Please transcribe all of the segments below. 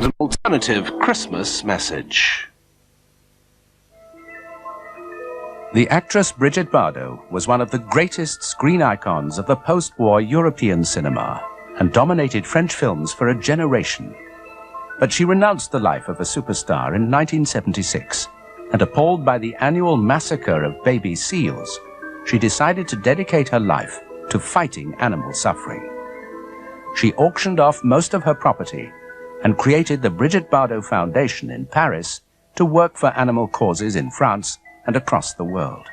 an alternative Christmas message. The actress Brigitte Bardot was one of the greatest screen icons of the post-war European cinema and dominated French films for a generation. But she renounced the life of a superstar in 1976, and appalled by the annual massacre of baby seals, she decided to dedicate her life to fighting animal suffering. She auctioned off most of her property and created the Brigitte Bardot Foundation in Paris to work for animal causes in France and across the world.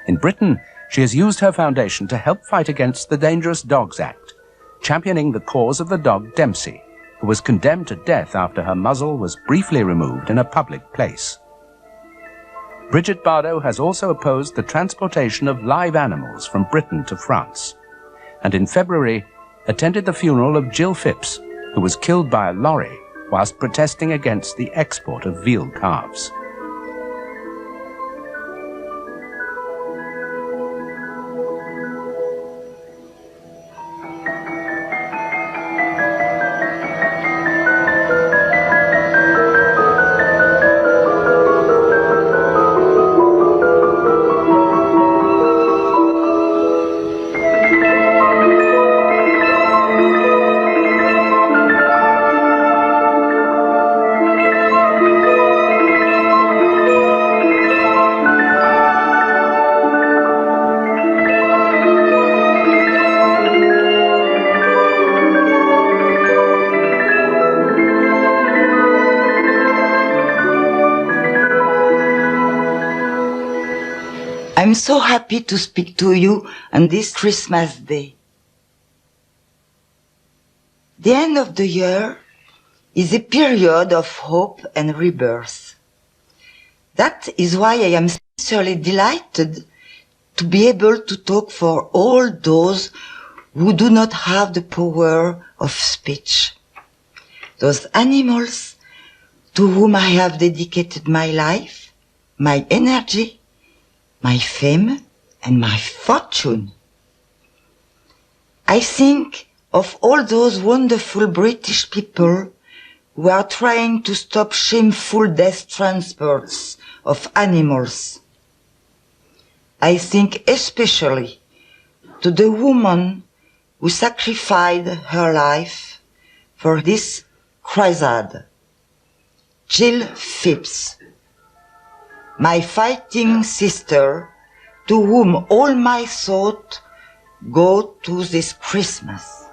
In Britain, she has used her foundation to help fight against the Dangerous Dogs Act, championing the cause of the dog Dempsey, who was condemned to death after her muzzle was briefly removed in a public place. Brigitte Bardot has also opposed the transportation of live animals from Britain to France, and in February attended the funeral of Jill Phipps, who was killed by a lorry whilst protesting against the export of veal calves. I'm so happy to speak to you on this Christmas Day. The end of the year is a period of hope and rebirth. That is why I am sincerely delighted to be able to talk for all those who do not have the power of speech. Those animals to whom I have dedicated my life, my energy, my fame, and my fortune. I think of all those wonderful British people who are trying to stop shameful death transports of animals. I think especially to the woman who sacrificed her life for this crusade, Jill Phipps, my fighting sister, to whom all my thoughts go to this Christmas.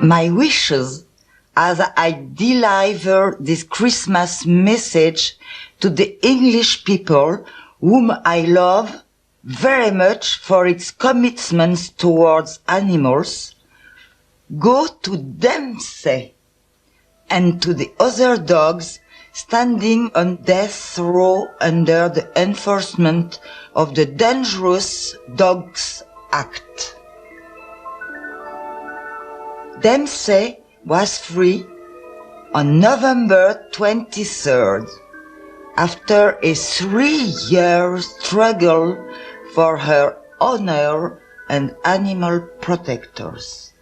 My wishes as I deliver this Christmas message to the English people whom I love very much for its commitments towards animals, go to Dempsey and to the other dogs standing on death row under the enforcement of the Dangerous Dogs Act. Dempsey was free on November 23rd after a 3-year struggle for her honor and animal protectors.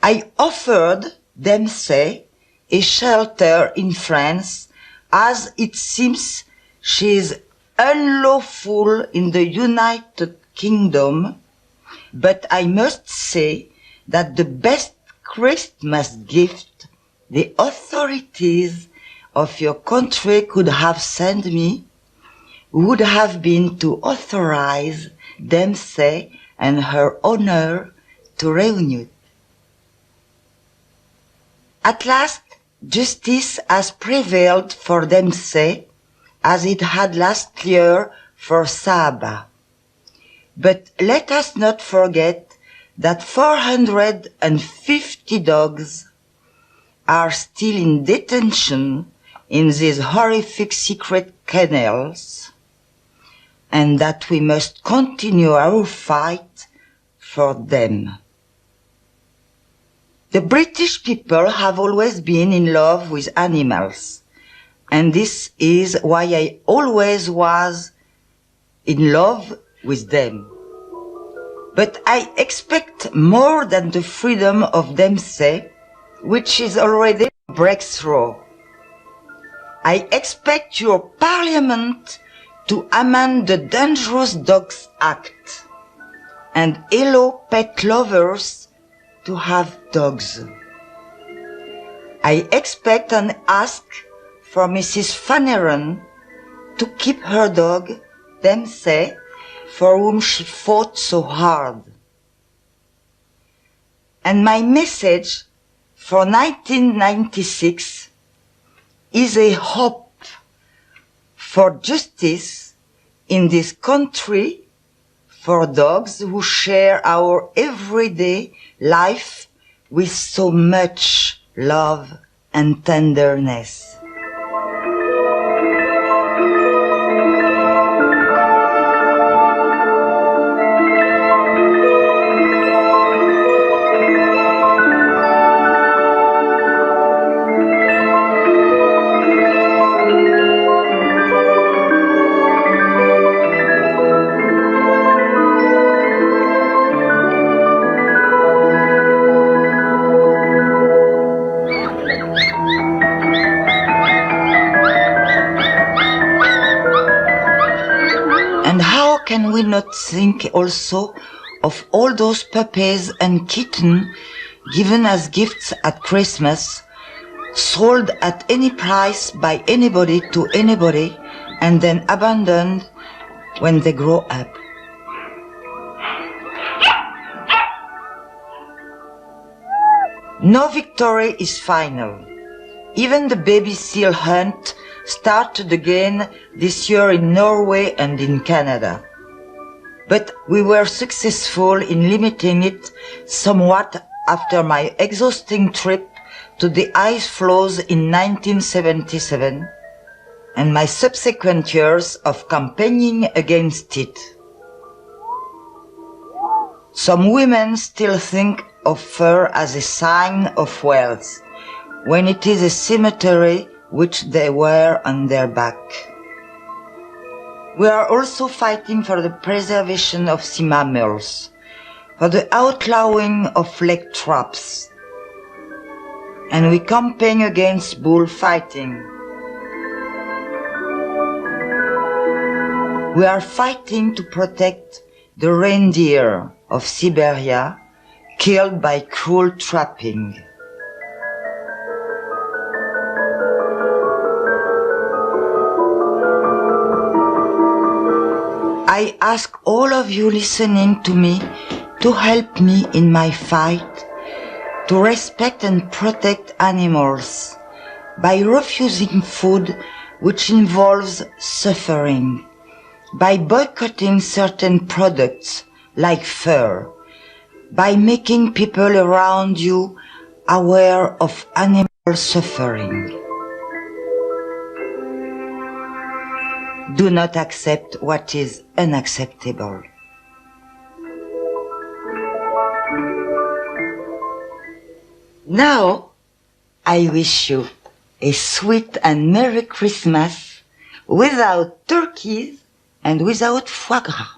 I offered Dempsey a shelter in France as it seems she is unlawful in the United Kingdom, but I must say that the best Christmas gift the authorities of your country could have sent me would have been to authorize Dempsey and her owner to reunite. At last, justice has prevailed for Dempsey as it had last year for Saba. But let us not forget that 450 dogs are still in detention in these horrific secret kennels, and that we must continue our fight for them. The British people have always been in love with animals, and this is why I always was in love with them. But I expect more than the freedom of them say, which is already a breakthrough. I expect your parliament to amend the Dangerous Dogs Act and allow pet lovers to have dogs. I expect and ask for Mrs. Fanneron to keep her dog, them say, for whom she fought so hard. And my message for 1996 is a hope for justice in this country for dogs who share our everyday life with so much love and tenderness. Can we not think also of all those puppies and kittens given as gifts at Christmas, sold at any price by anybody to anybody, and then abandoned when they grow up? No victory is final. Even the baby seal hunt started again this year in Norway and in Canada. But we were successful in limiting it somewhat after my exhausting trip to the ice floes in 1977 and my subsequent years of campaigning against it. Some women still think of fur as a sign of wealth, when it is a cemetery which they wear on their back. We are also fighting for the preservation of sea mammals, for the outlawing of leg traps, and we campaign against bullfighting. We are fighting to protect the reindeer of Siberia killed by cruel trapping. I ask all of you listening to me to help me in my fight to respect and protect animals by refusing food which involves suffering, by boycotting certain products like fur, by making people around you aware of animal suffering. Do not accept what is unacceptable. Now, I wish you a sweet and Merry Christmas without turkeys and without foie gras.